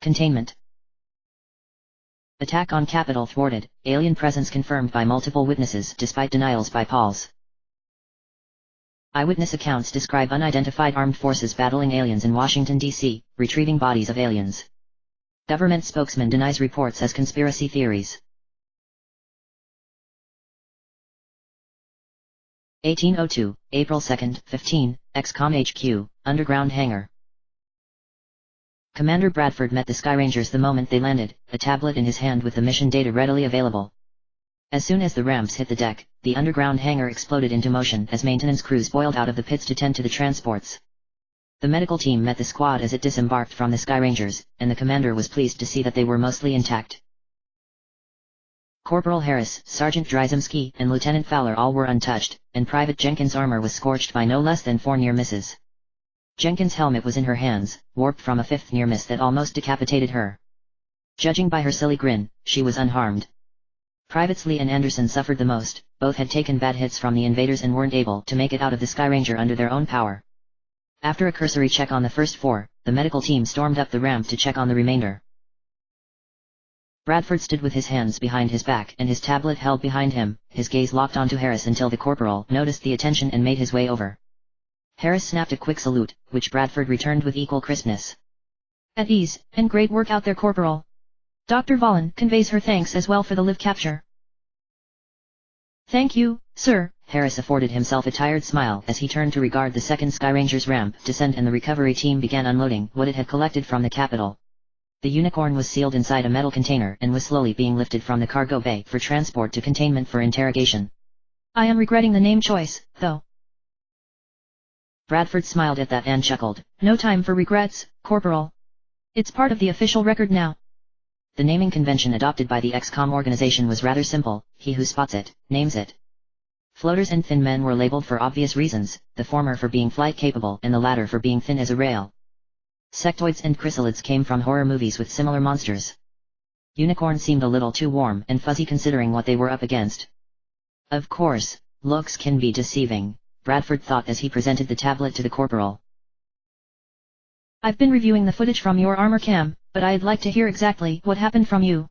Containment. Attack on Capitol thwarted, alien presence confirmed by multiple witnesses despite denials by Pauls. Eyewitness accounts describe unidentified armed forces battling aliens in Washington, D.C., retrieving bodies of aliens. Government spokesman denies reports as conspiracy theories. 1802, April 2, 15, XCOM HQ, Underground Hangar. Commander Bradford met the Skyrangers the moment they landed, a tablet in his hand with the mission data readily available. As soon as the ramps hit the deck, the underground hangar exploded into motion as maintenance crews boiled out of the pits to tend to the transports. The medical team met the squad as it disembarked from the Skyrangers, and the commander was pleased to see that they were mostly intact. Corporal Harris, Sergeant Drzymski, and Lieutenant Fowler all were untouched, and Private Jenkins' armor was scorched by no less than 4 near misses. Jenkins' helmet was in her hands, warped from a 5th near miss that almost decapitated her. Judging by her silly grin, she was unharmed. Privates Lee and Anderson suffered the most. Both had taken bad hits from the invaders and weren't able to make it out of the Skyranger under their own power. After a cursory check on the first 4, the medical team stormed up the ramp to check on the remainder. Bradford stood with his hands behind his back and his tablet held behind him, his gaze locked onto Harris until the corporal noticed the attention and made his way over. Harris snapped a quick salute, which Bradford returned with equal crispness. At ease, and great work out there, Corporal. Dr. Valen conveys her thanks as well for the live capture. Thank you, sir. Harris afforded himself a tired smile as he turned to regard the second Skyranger's ramp descend and the recovery team began unloading what it had collected from the Capitol. The Unicorn was sealed inside a metal container and was slowly being lifted from the cargo bay for transport to containment for interrogation. I am regretting the name choice, though. Bradford smiled at that and chuckled. No time for regrets, Corporal. It's part of the official record now. The naming convention adopted by the XCOM organization was rather simple: he who spots it, names it. Floaters and thin men were labeled for obvious reasons, the former for being flight-capable and the latter for being thin as a rail. Sectoids and chrysalids came from horror movies with similar monsters. Unicorn seemed a little too warm and fuzzy considering what they were up against. Of course, looks can be deceiving, Bradford thought as he presented the tablet to the corporal. I've been reviewing the footage from your armor cam, but I'd like to hear exactly what happened from you.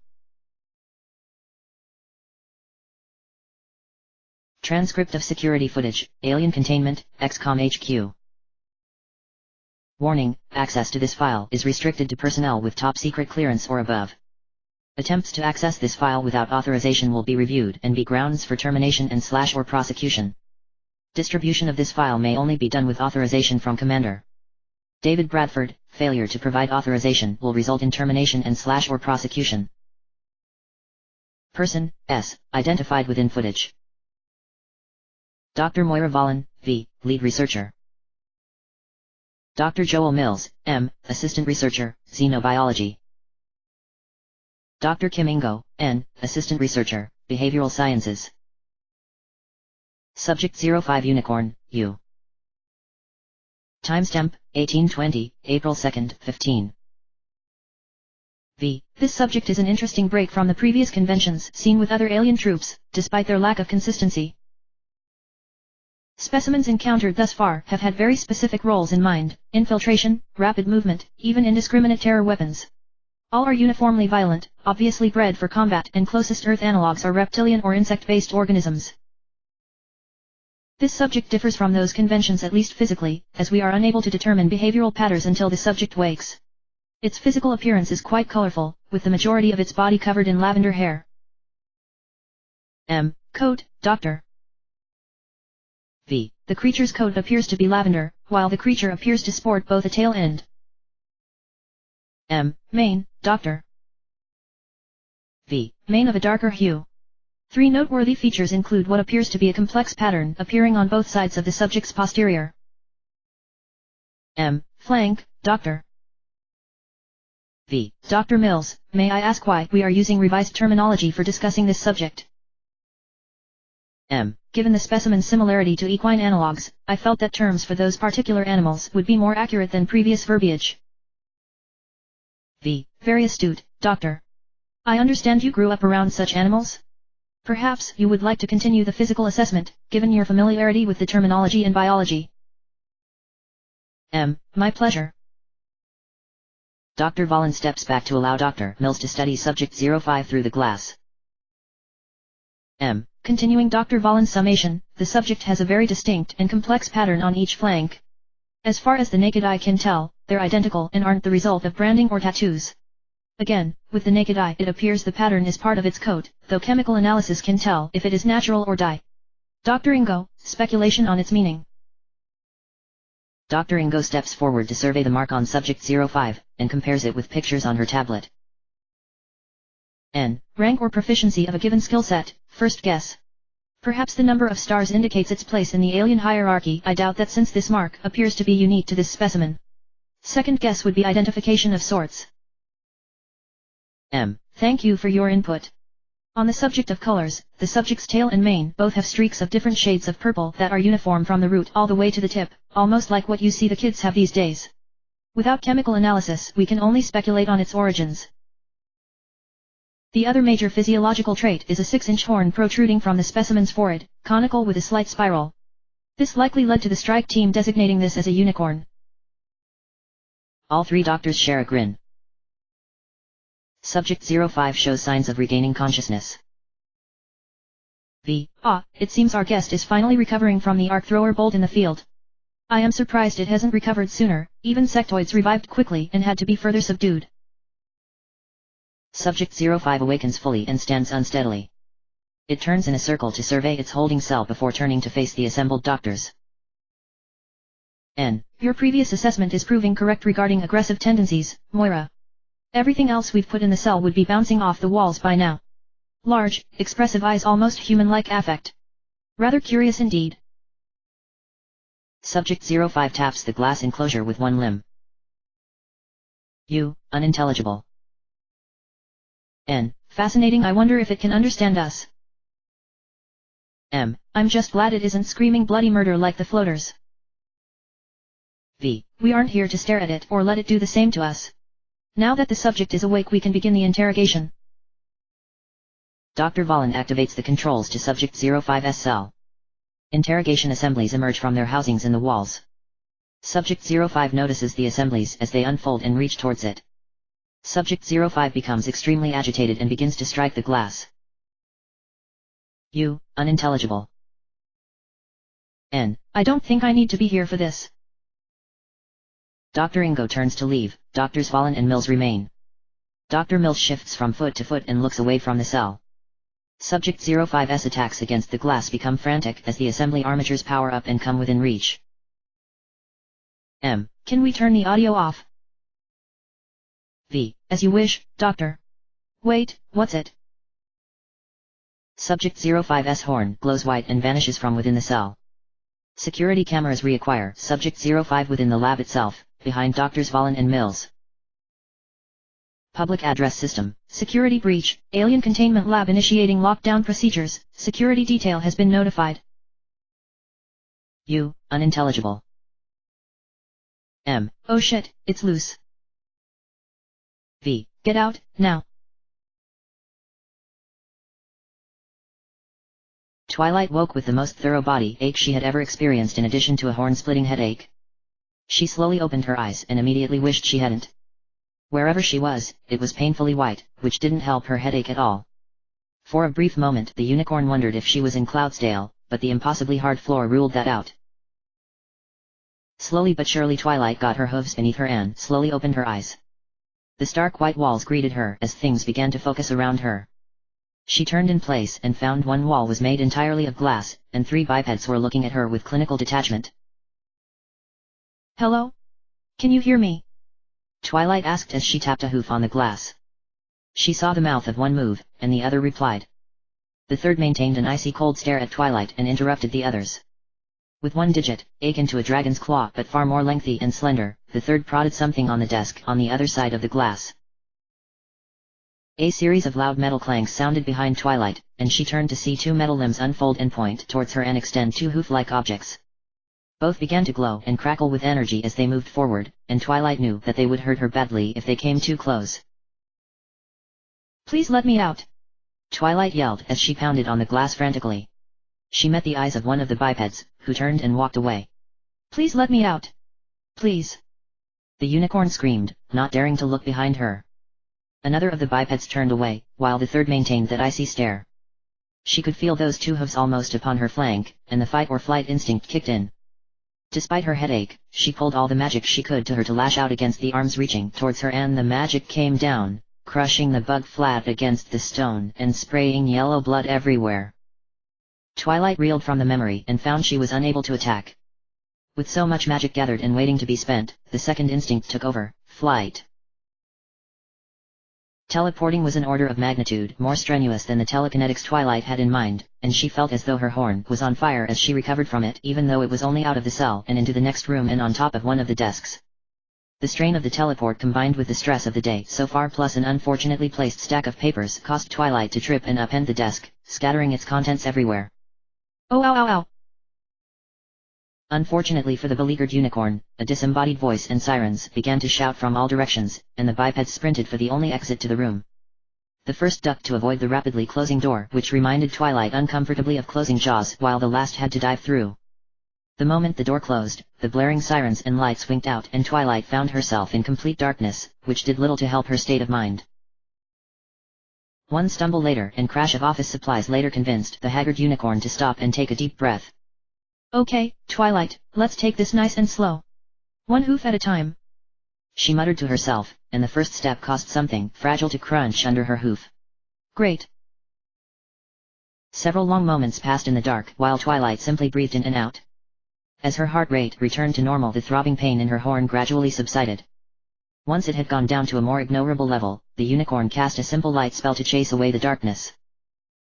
Transcript of security footage, alien containment, XCOM HQ. Warning, access to this file is restricted to personnel with top-secret clearance or above. Attempts to access this file without authorization will be reviewed and be grounds for termination and/or prosecution. Distribution of this file may only be done with authorization from Commander David Bradford. Failure to provide authorization will result in termination and/or prosecution. Person, S, identified within footage. Dr. Moira Valen, V, lead researcher. Dr. Joel Mills, M, assistant researcher, xenobiology. Dr. Kim Ingo, N, assistant researcher, behavioral sciences. Subject 05 Unicorn, U. Timestamp, 1820, April 2nd, 15. V. This subject is an interesting break from the previous conventions seen with other alien troops, despite their lack of consistency. Specimens encountered thus far have had very specific roles in mind: infiltration, rapid movement, even indiscriminate terror weapons. All are uniformly violent, obviously bred for combat, and closest Earth analogues are reptilian or insect-based organisms. This subject differs from those conventions at least physically, as we are unable to determine behavioral patterns until the subject wakes. Its physical appearance is quite colorful, with the majority of its body covered in lavender hair. M. Coat, Doctor. V. The creature's coat appears to be lavender, while the creature appears to sport both a tail and M. Mane, Doctor. V. Mane of a darker hue. 3 noteworthy features include what appears to be a complex pattern appearing on both sides of the subject's posterior M. flank, Doctor. V. Dr. Mills, may I ask why we are using revised terminology for discussing this subject? M. Given the specimen's similarity to equine analogues, I felt that terms for those particular animals would be more accurate than previous verbiage. V. Very astute, Doctor. I understand you grew up around such animals? Perhaps you would like to continue the physical assessment, given your familiarity with the terminology and biology. M. My pleasure. Dr. Valen steps back to allow Dr. Mills to study Subject 05 through the glass. Continuing Dr. Valen's summation, the subject has a very distinct and complex pattern on each flank. As far as the naked eye can tell, they're identical and aren't the result of branding or tattoos. Again, with the naked eye it appears the pattern is part of its coat, though chemical analysis can tell if it is natural or dye. Dr. Ingo, speculation on its meaning. Dr. Ingo steps forward to survey the mark on Subject 05, and compares it with pictures on her tablet. Rank or proficiency of a given skill set, first guess. Perhaps the number of stars indicates its place in the alien hierarchy. I doubt that since this mark appears to be unique to this specimen. Second guess would be identification of sorts. Thank you for your input. On the subject of colors, the subject's tail and mane both have streaks of different shades of purple that are uniform from the root all the way to the tip, almost like what you see the kids have these days. Without chemical analysis, we can only speculate on its origins. The other major physiological trait is a 6-inch horn protruding from the specimen's forehead, conical with a slight spiral. This likely led to the strike team designating this as a unicorn. All three doctors share a grin. Subject 05 shows signs of regaining consciousness. It seems our guest is finally recovering from the arc thrower bolt in the field. I am surprised it hasn't recovered sooner. Even sectoids revived quickly and had to be further subdued. Subject 05 awakens fully and stands unsteadily. It turns in a circle to survey its holding cell before turning to face the assembled doctors. Your previous assessment is proving correct regarding aggressive tendencies, Moira. Everything else we've put in the cell would be bouncing off the walls by now. Large, expressive eyes, almost human-like affect. Rather curious indeed. Subject 05 taps the glass enclosure with one limb. Unintelligible. Fascinating. I wonder if it can understand us. I'm just glad it isn't screaming bloody murder like the floaters. We aren't here to stare at it or let it do the same to us. Now that the subject is awake, we can begin the interrogation. Dr. Valen activates the controls to Subject 05's cell. Interrogation assemblies emerge from their housings in the walls. Subject 05 notices the assemblies as they unfold and reach towards it. Subject 05 becomes extremely agitated and begins to strike the glass. Unintelligible. I don't think I need to be here for this. Dr. Ingo turns to leave, Drs. Valen and Mills remain. Dr. Mills shifts from foot to foot and looks away from the cell. Subject 05's attacks against the glass become frantic as the assembly armatures power up and come within reach. Can we turn the audio off? As you wish, Doctor. Wait, what's it? Subject 05's horn glows white and vanishes from within the cell. Security cameras reacquire Subject 05 within the lab itself, behind Drs. Valen and Mills. Public address system, security breach, alien containment lab initiating lockdown procedures, security detail has been notified. Unintelligible. Oh shit, it's loose. Get out, now. Twilight woke with the most thorough body ache she had ever experienced, in addition to a horn-splitting headache. She slowly opened her eyes and immediately wished she hadn't. Wherever she was, it was painfully white, which didn't help her headache at all. For a brief moment the unicorn wondered if she was in Cloudsdale, but the impossibly hard floor ruled that out. Slowly but surely Twilight got her hooves beneath her and slowly opened her eyes. The stark white walls greeted her as things began to focus around her. She turned in place and found one wall was made entirely of glass, and 3 bipeds were looking at her with clinical detachment. Hello? Can you hear me? Twilight asked as she tapped a hoof on the glass. She saw the mouth of one move, and the other replied. The third maintained an icy cold stare at Twilight and interrupted the others. With one digit, akin to a dragon's claw but far more lengthy and slender, the third prodded something on the desk on the other side of the glass. A series of loud metal clanks sounded behind Twilight, and she turned to see 2 metal limbs unfold and point towards her and extend 2 hoof-like objects. Both began to glow and crackle with energy as they moved forward, and Twilight knew that they would hurt her badly if they came too close. Please let me out! Twilight yelled as she pounded on the glass frantically. She met the eyes of one of the bipeds, who turned and walked away. Please let me out! Please! The unicorn screamed, not daring to look behind her. Another of the bipeds turned away, while the third maintained that icy stare. She could feel those two hooves almost upon her flank, and the fight or flight instinct kicked in. Despite her headache, she pulled all the magic she could to her to lash out against the arms reaching towards her, and the magic came down, crushing the bug flat against the stone and spraying yellow blood everywhere. Twilight reeled from the memory and found she was unable to attack. With so much magic gathered and waiting to be spent, the second instinct took over: flight. Teleporting was an order of magnitude more strenuous than the telekinetics Twilight had in mind, and she felt as though her horn was on fire as she recovered from it, even though it was only out of the cell and into the next room and on top of one of the desks. The strain of the teleport combined with the stress of the day so far plus an unfortunately placed stack of papers caused Twilight to trip and upend the desk, scattering its contents everywhere. Oh ow ow ow! Unfortunately for the beleaguered unicorn, a disembodied voice and sirens began to shout from all directions, and the bipeds sprinted for the only exit to the room. The first ducked to avoid the rapidly closing door, which reminded Twilight uncomfortably of closing jaws, while the last had to dive through. The moment the door closed, the blaring sirens and lights winked out and Twilight found herself in complete darkness, which did little to help her state of mind. One stumble later and crash of office supplies later convinced the haggard unicorn to stop and take a deep breath. Okay, Twilight, let's take this nice and slow. One hoof at a time. She muttered to herself, and the first step caused something fragile to crunch under her hoof. Great. Several long moments passed in the dark while Twilight simply breathed in and out. As her heart rate returned to normal, the throbbing pain in her horn gradually subsided. Once it had gone down to a more ignorable level, the unicorn cast a simple light spell to chase away the darkness.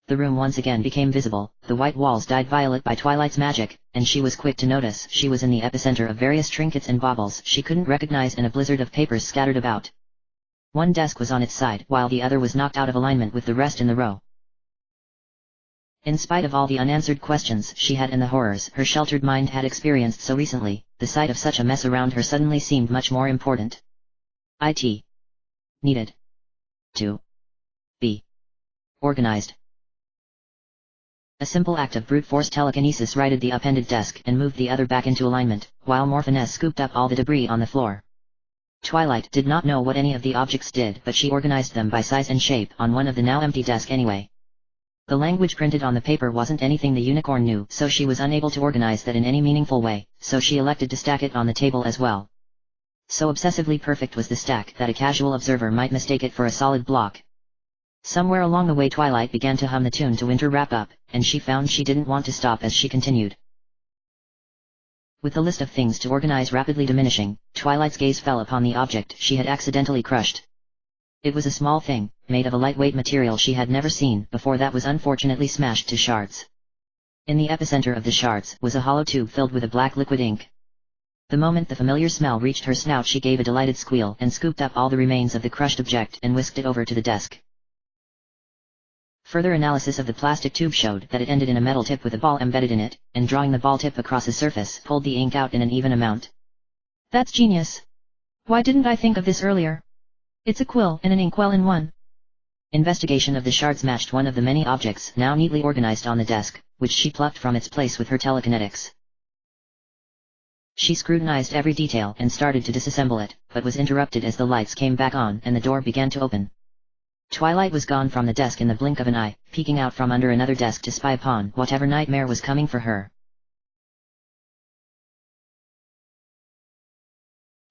The room once again became visible, the white walls dyed violet by Twilight's magic, and she was quick to notice she was in the epicenter of various trinkets and baubles she couldn't recognize and a blizzard of papers scattered about. One desk was on its side while the other was knocked out of alignment with the rest in the row. In spite of all the unanswered questions she had and the horrors her sheltered mind had experienced so recently, the sight of such a mess around her suddenly seemed much more important. It needed to be organized. A simple act of brute force telekinesis righted the upended desk and moved the other back into alignment, while more finesse scooped up all the debris on the floor. Twilight did not know what any of the objects did, but she organized them by size and shape on one of the now empty desk anyway. The language printed on the paper wasn't anything the unicorn knew, so she was unable to organize that in any meaningful way, so she elected to stack it on the table as well. So obsessively perfect was the stack that a casual observer might mistake it for a solid block. Somewhere along the way Twilight began to hum the tune to Winter Wrap Up, and she found she didn't want to stop as she continued. With the list of things to organize rapidly diminishing, Twilight's gaze fell upon the object she had accidentally crushed. It was a small thing, made of a lightweight material she had never seen before that was unfortunately smashed to shards. In the epicenter of the shards was a hollow tube filled with a black liquid ink. The moment the familiar smell reached her snout she gave a delighted squeal and scooped up all the remains of the crushed object and whisked it over to the desk. Further analysis of the plastic tube showed that it ended in a metal tip with a ball embedded in it, and drawing the ball tip across the surface pulled the ink out in an even amount. That's genius. Why didn't I think of this earlier? It's a quill and an inkwell in one. Investigation of the shards matched one of the many objects now neatly organized on the desk, which she plucked from its place with her telekinetics. She scrutinized every detail and started to disassemble it, but was interrupted as the lights came back on and the door began to open. Twilight was gone from the desk in the blink of an eye, peeking out from under another desk to spy upon whatever nightmare was coming for her.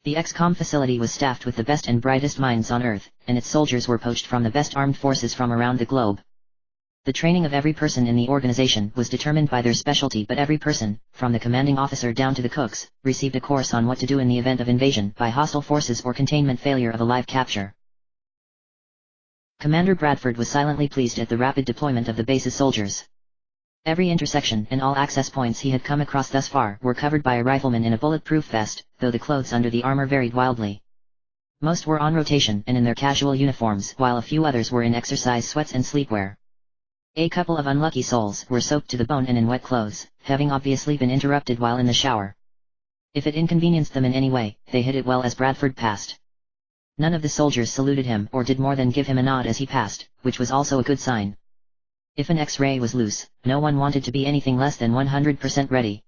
The XCOM facility was staffed with the best and brightest minds on Earth, and its soldiers were poached from the best armed forces from around the globe. The training of every person in the organization was determined by their specialty, but every person, from the commanding officer down to the cooks, received a course on what to do in the event of invasion by hostile forces or containment failure of a live capture. Commander Bradford was silently pleased at the rapid deployment of the base's soldiers. Every intersection and all access points he had come across thus far were covered by a rifleman in a bulletproof vest, though the clothes under the armor varied wildly. Most were on rotation and in their casual uniforms, while a few others were in exercise sweats and sleepwear. A couple of unlucky souls were soaked to the bone and in wet clothes, having obviously been interrupted while in the shower. If it inconvenienced them in any way, they hid it well as Bradford passed. None of the soldiers saluted him or did more than give him a nod as he passed, which was also a good sign. If an X-ray was loose, no one wanted to be anything less than 100% ready.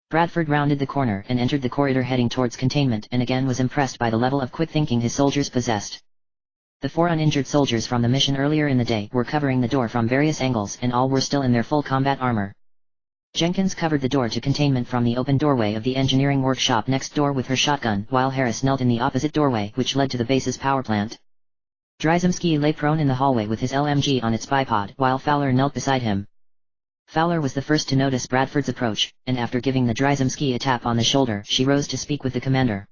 Bradford rounded the corner and entered the corridor heading towards containment, and again was impressed by the level of quick thinking his soldiers possessed. The 4 uninjured soldiers from the mission earlier in the day were covering the door from various angles, and all were still in their full combat armor. Jenkins covered the door to containment from the open doorway of the engineering workshop next door with her shotgun, while Harris knelt in the opposite doorway which led to the base's power plant. Drzymski lay prone in the hallway with his LMG on its bipod, while Fowler knelt beside him. Fowler was the first to notice Bradford's approach, and after giving the Drzymski a tap on the shoulder, she rose to speak with the commander.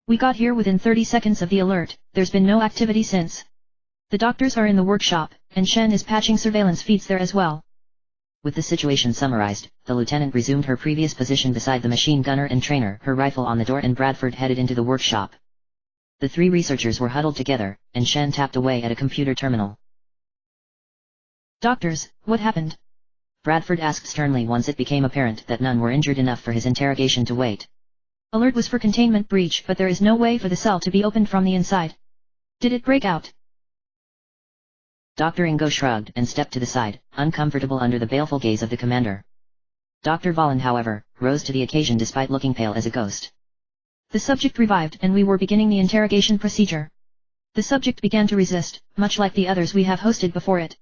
We got here within 30 seconds of the alert. There's been no activity since. The doctors are in the workshop, and Shen is patching surveillance feeds there as well. With the situation summarized, the lieutenant resumed her previous position beside the machine gunner and trainer, her rifle on the door, and Bradford headed into the workshop. The 3 researchers were huddled together, and Shen tapped away at a computer terminal. Doctors, what happened? Bradford asked sternly once it became apparent that none were injured enough for his interrogation to wait. Alert was for containment breach, but there is no way for the cell to be opened from the inside. Did it break out? Dr. Ingo shrugged and stepped to the side, uncomfortable under the baleful gaze of the commander. Dr. Volin, however, rose to the occasion despite looking pale as a ghost. The subject revived and we were beginning the interrogation procedure. The subject began to resist, much like the others we have hosted before it.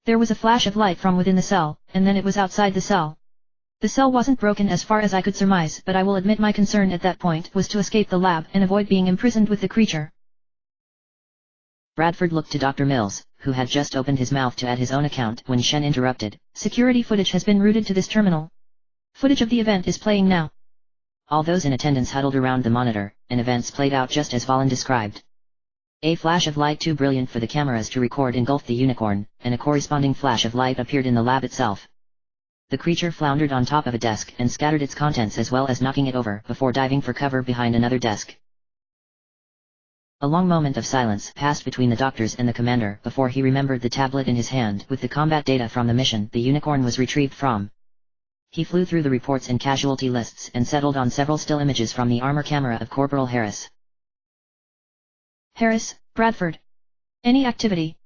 There was a flash of light from within the cell, and then it was outside the cell. The cell wasn't broken as far as I could surmise, but I will admit my concern at that point was to escape the lab and avoid being imprisoned with the creature. Bradford looked to Dr. Mills, who had just opened his mouth to add his own account when Shen interrupted. Security footage has been routed to this terminal. Footage of the event is playing now. All those in attendance huddled around the monitor, and events played out just as Volin described. A flash of light too brilliant for the cameras to record engulfed the unicorn, and a corresponding flash of light appeared in the lab itself. The creature floundered on top of a desk and scattered its contents as well as knocking it over before diving for cover behind another desk. A long moment of silence passed between the doctors and the commander before he remembered the tablet in his hand with the combat data from the mission the unicorn was retrieved from. He flew through the reports and casualty lists and settled on several still images from the armor camera of Corporal Harris. Harris, Bradford. Any activity?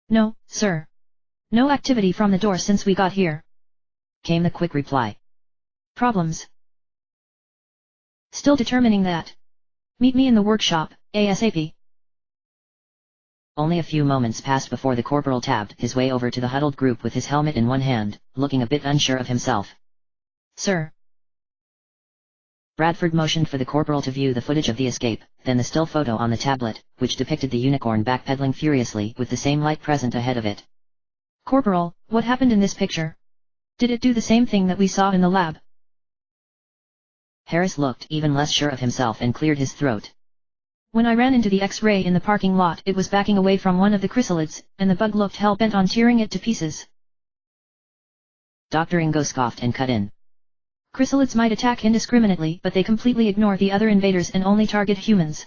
No, sir. No activity from the door since we got here. Came the quick reply. Problems? Still determining that. Meet me in the workshop, ASAP. Only a few moments passed before the corporal tabbed his way over to the huddled group with his helmet in one hand, looking a bit unsure of himself. Sir. Bradford motioned for the corporal to view the footage of the escape, then the still photo on the tablet, which depicted the unicorn backpedaling furiously with the same light present ahead of it. Corporal, what happened in this picture? Did it do the same thing that we saw in the lab? Harris looked even less sure of himself and cleared his throat. When I ran into the X-ray in the parking lot, it was backing away from one of the chrysalids, and the bug looked hell-bent on tearing it to pieces. Dr. Ingo scoffed and cut in. Chrysalids might attack indiscriminately, but they completely ignore the other invaders and only target humans.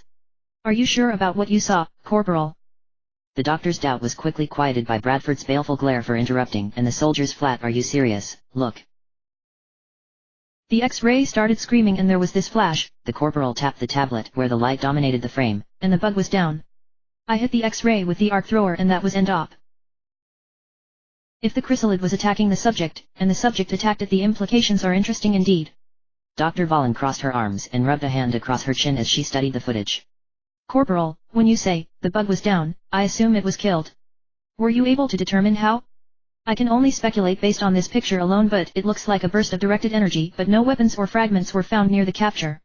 Are you sure about what you saw, Corporal? The doctor's doubt was quickly quieted by Bradford's baleful glare for interrupting, and the soldier's flat "Are you serious, look." The X-ray started screaming and there was this flash. The corporal tapped the tablet where the light dominated the frame, and the bug was down. I hit the X-ray with the arc thrower and that was end op. If the chrysalid was attacking the subject, and the subject attacked it, the implications are interesting indeed. Dr. Volin crossed her arms and rubbed a hand across her chin as she studied the footage. Corporal, when you say, the bug was down, I assume it was killed. Were you able to determine how? I can only speculate based on this picture alone, but it looks like a burst of directed energy, but no weapons or fragments were found near the capture.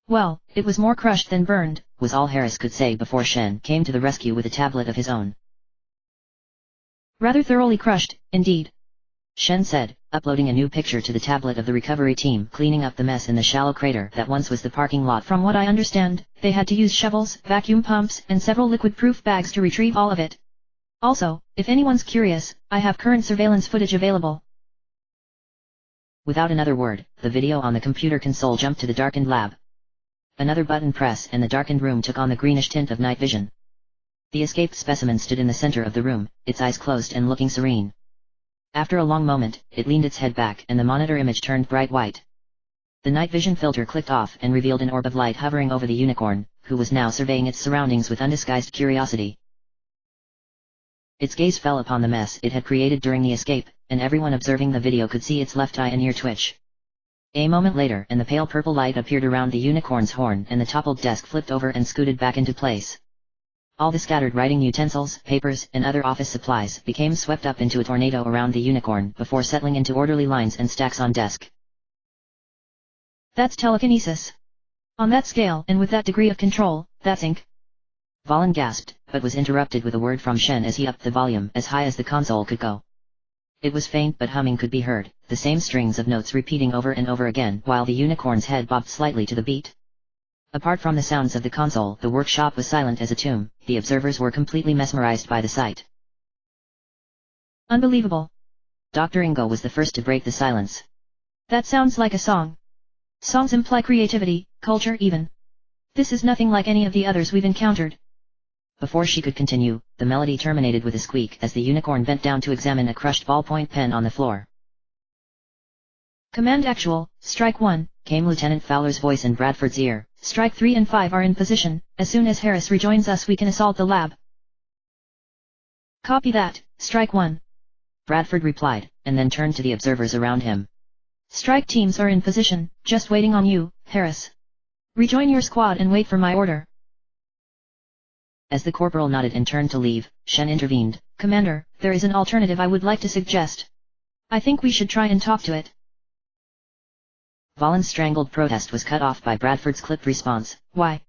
Well, it was more crushed than burned, was all Harris could say before Shen came to the rescue with a tablet of his own. Rather thoroughly crushed, indeed. Shen said, uploading a new picture to the tablet of the recovery team cleaning up the mess in the shallow crater that once was the parking lot. From what I understand, they had to use shovels, vacuum pumps, and several liquid-proof bags to retrieve all of it. Also, if anyone's curious, I have current surveillance footage available. Without another word, the video on the computer console jumped to the darkened lab. Another button press and the darkened room took on the greenish tint of night vision. The escaped specimen stood in the center of the room, its eyes closed and looking serene. After a long moment, it leaned its head back and the monitor image turned bright white. The night vision filter clicked off and revealed an orb of light hovering over the unicorn, who was now surveying its surroundings with undisguised curiosity. Its gaze fell upon the mess it had created during the escape, and everyone observing the video could see its left eye and ear twitch. A moment later, and the pale purple light appeared around the unicorn's horn, and the toppled desk flipped over and scooted back into place. All the scattered writing utensils, papers, and other office supplies became swept up into a tornado around the unicorn before settling into orderly lines and stacks on desk. That's telekinesis. On that scale and with that degree of control, that's ink. Valen gasped, but was interrupted with a word from Shen as he upped the volume as high as the console could go. It was faint, but humming could be heard, the same strings of notes repeating over and over again while the unicorn's head bobbed slightly to the beat. Apart from the sounds of the console, the workshop was silent as a tomb. The observers were completely mesmerized by the sight. Unbelievable. Dr. Ingo was the first to break the silence. That sounds like a song. Songs imply creativity, culture even. This is nothing like any of the others we've encountered. Before she could continue, the melody terminated with a squeak as the unicorn bent down to examine a crushed ballpoint pen on the floor. Command Actual, Strike 1, came Lieutenant Fowler's voice in Bradford's ear. Strike 3 and 5 are in position. As soon as Harris rejoins us we can assault the lab. Copy that, Strike 1. Bradford replied, and then turned to the observers around him. Strike teams are in position, just waiting on you, Harris. Rejoin your squad and wait for my order. As the corporal nodded and turned to leave, Shen intervened. Commander, there is an alternative I would like to suggest. I think we should try and talk to it. Valen's strangled protest was cut off by Bradford's clipped response. Why?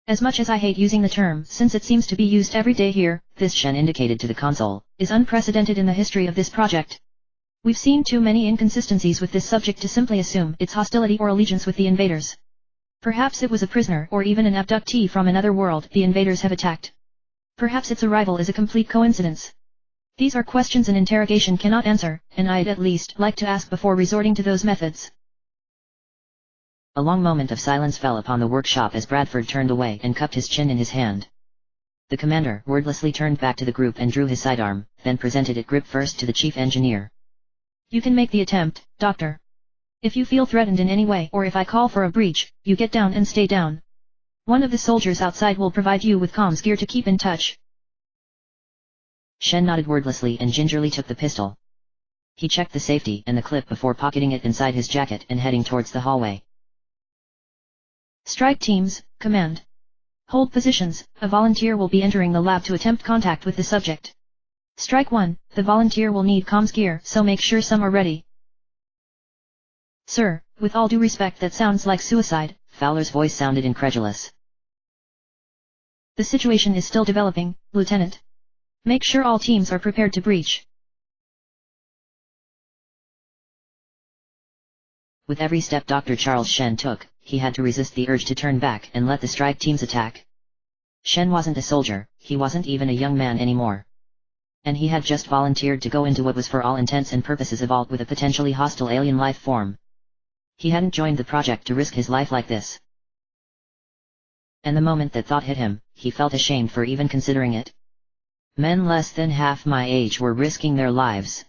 As much as I hate using the term, since it seems to be used every day here, this, Shen indicated to the console, is unprecedented in the history of this project. We've seen too many inconsistencies with this subject to simply assume its hostility or allegiance with the invaders. Perhaps it was a prisoner or even an abductee from another world the invaders have attacked. Perhaps its arrival is a complete coincidence. These are questions an interrogation cannot answer, and I'd at least like to ask before resorting to those methods. A long moment of silence fell upon the workshop as Bradford turned away and cupped his chin in his hand. The commander wordlessly turned back to the group and drew his sidearm, then presented it grip first to the chief engineer. You can make the attempt, Doctor. If you feel threatened in any way or if I call for a breach, you get down and stay down. One of the soldiers outside will provide you with comms gear to keep in touch. Shen nodded wordlessly and gingerly took the pistol. He checked the safety and the clip before pocketing it inside his jacket and heading towards the hallway. Strike teams, command. Hold positions, a volunteer will be entering the lab to attempt contact with the subject. Strike 1, the volunteer will need comms gear, so make sure some are ready. Sir, with all due respect, that sounds like suicide. Fowler's voice sounded incredulous. The situation is still developing, Lieutenant. Make sure all teams are prepared to breach. With every step Dr. Charles Shen took, he had to resist the urge to turn back and let the strike teams attack. Shen wasn't a soldier, he wasn't even a young man anymore. And he had just volunteered to go into what was for all intents and purposes a vault with a potentially hostile alien life form. He hadn't joined the project to risk his life like this. And the moment that thought hit him, he felt ashamed for even considering it. Men less than half my age were risking their lives.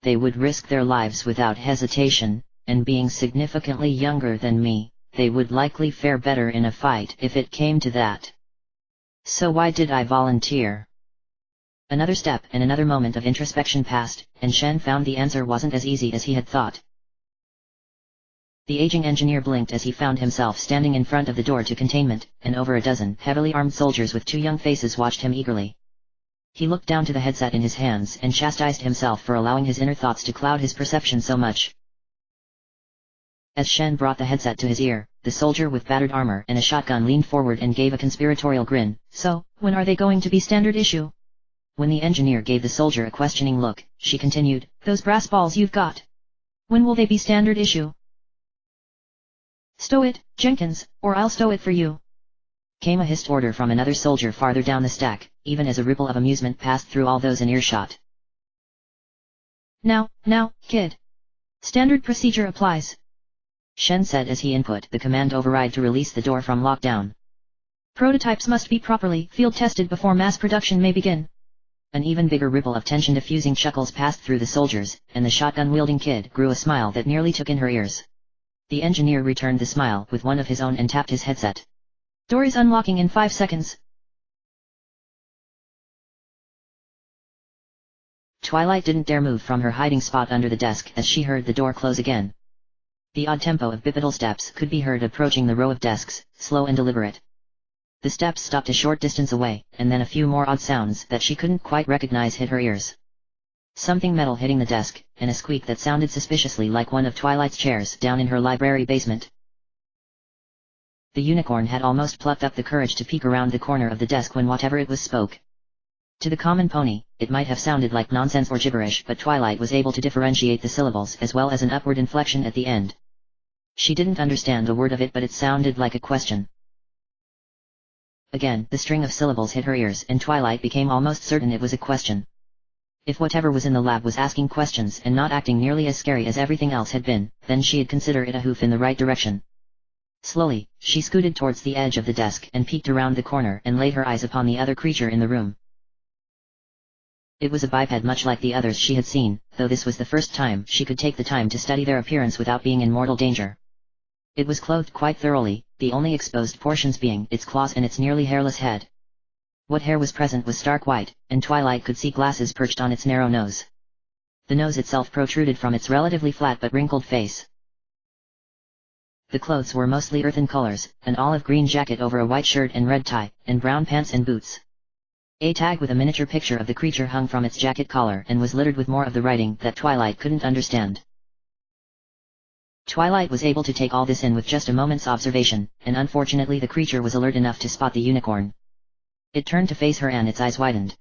They would risk their lives without hesitation, and being significantly younger than me, they would likely fare better in a fight if it came to that. So why did I volunteer? Another step and another moment of introspection passed, and Shen found the answer wasn't as easy as he had thought. The aging engineer blinked as he found himself standing in front of the door to containment, and over a dozen heavily armed soldiers with two young faces watched him eagerly. He looked down to the headset in his hands and chastised himself for allowing his inner thoughts to cloud his perception so much. As Shen brought the headset to his ear, the soldier with battered armor and a shotgun leaned forward and gave a conspiratorial grin. So, when are they going to be standard issue? When the engineer gave the soldier a questioning look, she continued, Those brass balls you've got. When will they be standard issue? Stow it, Jenkins, or I'll stow it for you. Came a hissed order from another soldier farther down the stack, even as a ripple of amusement passed through all those in earshot. Now, kid. Standard procedure applies. Shen said as he input the command override to release the door from lockdown. Prototypes must be properly field tested before mass production may begin. An even bigger ripple of tension-diffusing chuckles passed through the soldiers, and the shotgun-wielding kid grew a smile that nearly took in her ears. The engineer returned the smile with one of his own and tapped his headset. Door is unlocking in 5 seconds. Twilight didn't dare move from her hiding spot under the desk as she heard the door close again. The odd tempo of bipedal steps could be heard approaching the row of desks, slow and deliberate. The steps stopped a short distance away, and then a few more odd sounds that she couldn't quite recognize hit her ears. Something metal hitting the desk, and a squeak that sounded suspiciously like one of Twilight's chairs down in her library basement. The unicorn had almost plucked up the courage to peek around the corner of the desk when whatever it was spoke. To the common pony, it might have sounded like nonsense or gibberish, but Twilight was able to differentiate the syllables as well as an upward inflection at the end. She didn't understand a word of it, but it sounded like a question. Again, the string of syllables hit her ears, and Twilight became almost certain it was a question. If whatever was in the lab was asking questions and not acting nearly as scary as everything else had been, then she'd consider it a hoof in the right direction. Slowly, she scooted towards the edge of the desk and peeked around the corner and laid her eyes upon the other creature in the room. It was a biped much like the others she had seen, though this was the first time she could take the time to study their appearance without being in mortal danger. It was clothed quite thoroughly, the only exposed portions being its claws and its nearly hairless head. What hair was present was stark white, and Twilight could see glasses perched on its narrow nose. The nose itself protruded from its relatively flat but wrinkled face. The clothes were mostly earthen colors, an olive green jacket over a white shirt and red tie, and brown pants and boots. A tag with a miniature picture of the creature hung from its jacket collar and was littered with more of the writing that Twilight couldn't understand. Twilight was able to take all this in with just a moment's observation, and unfortunately the creature was alert enough to spot the unicorn. It turned to face her and its eyes widened.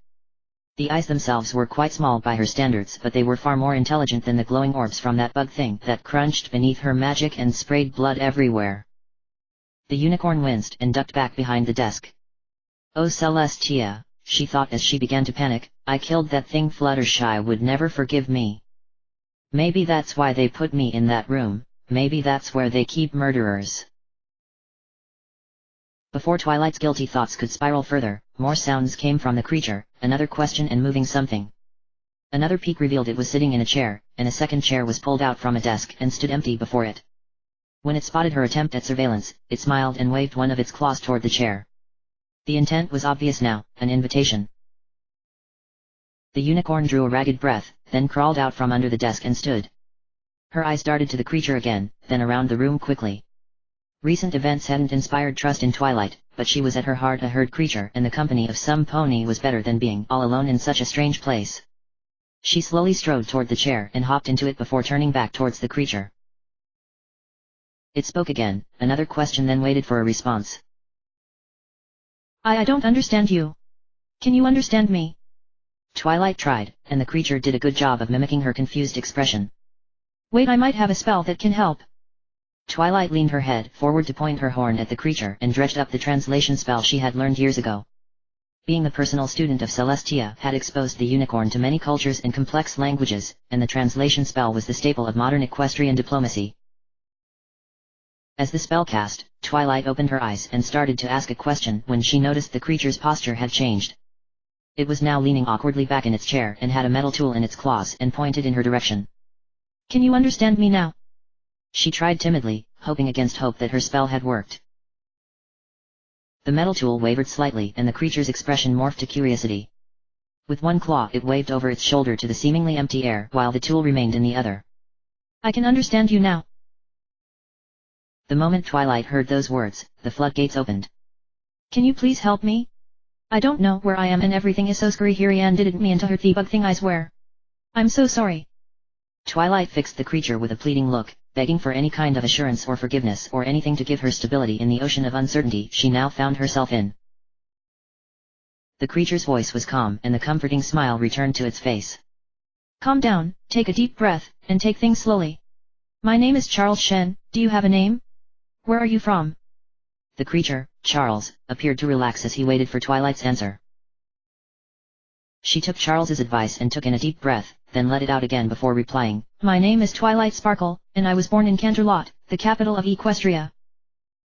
The eyes themselves were quite small by her standards, but they were far more intelligent than the glowing orbs from that bug thing that crunched beneath her magic and sprayed blood everywhere. The unicorn winced and ducked back behind the desk. "Oh Celestia," she thought as she began to panic, "I killed that thing. Fluttershy would never forgive me. Maybe that's why they put me in that room, maybe that's where they keep murderers." Before Twilight's guilty thoughts could spiral further, more sounds came from the creature, another question and moving something. Another peek revealed it was sitting in a chair, and a second chair was pulled out from a desk and stood empty before it. When it spotted her attempt at surveillance, it smiled and waved one of its claws toward the chair. The intent was obvious now, an invitation. The unicorn drew a ragged breath, then crawled out from under the desk and stood. Her eyes darted to the creature again, then around the room quickly. Recent events hadn't inspired trust in Twilight, but she was at her heart a herd creature, and the company of some pony was better than being all alone in such a strange place. She slowly strode toward the chair and hopped into it before turning back towards the creature. It spoke again, another question, then waited for a response. I don't understand you. Can you understand me?" Twilight tried, and the creature did a good job of mimicking her confused expression. "Wait, I might have a spell that can help." Twilight leaned her head forward to point her horn at the creature and dredged up the translation spell she had learned years ago. Being the personal student of Celestia had exposed the unicorn to many cultures and complex languages, and the translation spell was the staple of modern equestrian diplomacy. As the spell cast, Twilight opened her eyes and started to ask a question when she noticed the creature's posture had changed. It was now leaning awkwardly back in its chair and had a metal tool in its claws and pointed in her direction. "Can you understand me now?" She tried timidly, hoping against hope that her spell had worked. The metal tool wavered slightly and the creature's expression morphed to curiosity. With one claw it waved over its shoulder to the seemingly empty air while the tool remained in the other. "I can understand you now." The moment Twilight heard those words, the floodgates opened. "Can you please help me? I don't know where I am and everything is so scary here and didn't mean to hurt the bug thing, I swear. I'm so sorry." Twilight fixed the creature with a pleading look, begging for any kind of assurance or forgiveness or anything to give her stability in the ocean of uncertainty she now found herself in. The creature's voice was calm and the comforting smile returned to its face. "Calm down, take a deep breath, and take things slowly. My name is Charles Shen, do you have a name? Where are you from?" The creature, Charles, appeared to relax as he waited for Twilight's answer. She took Charles's advice and took in a deep breath, then let it out again before replying, "My name is Twilight Sparkle, and I was born in Canterlot, the capital of Equestria."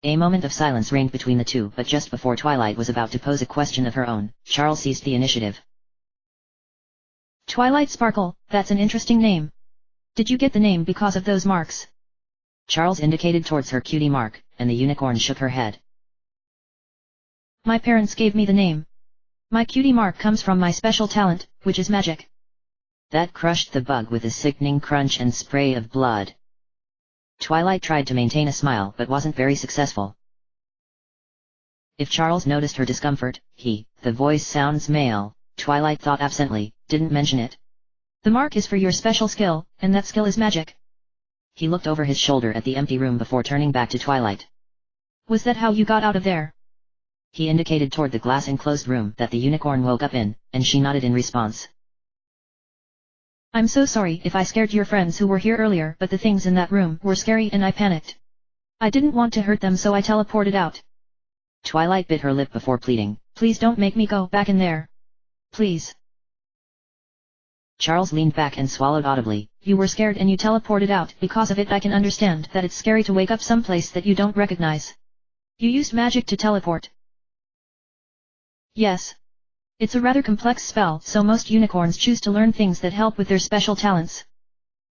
A moment of silence reigned between the two, but just before Twilight was about to pose a question of her own, Charles seized the initiative. "Twilight Sparkle, that's an interesting name. Did you get the name because of those marks?" Charles indicated towards her cutie mark, and the unicorn shook her head. "My parents gave me the name. My cutie mark comes from my special talent, which is magic. That crushed the bug with a sickening crunch and spray of blood. Twilight tried to maintain a smile but wasn't very successful. If Charles noticed her discomfort, the voice sounds male, Twilight thought absently, didn't mention it. The mark is for your special skill, and that skill is magic. He looked over his shoulder at the empty room before turning back to Twilight. Was that how you got out of there? He indicated toward the glass-enclosed room that the unicorn woke up in, and she nodded in response. I'm so sorry if I scared your friends who were here earlier, but the things in that room were scary and I panicked. I didn't want to hurt them, so I teleported out. Twilight bit her lip before pleading, please don't make me go back in there. Please. Charles leaned back and swallowed audibly. You were scared and you teleported out. Because of it I can understand that it's scary to wake up someplace that you don't recognize. You used magic to teleport. Yes. It's a rather complex spell, so most unicorns choose to learn things that help with their special talents.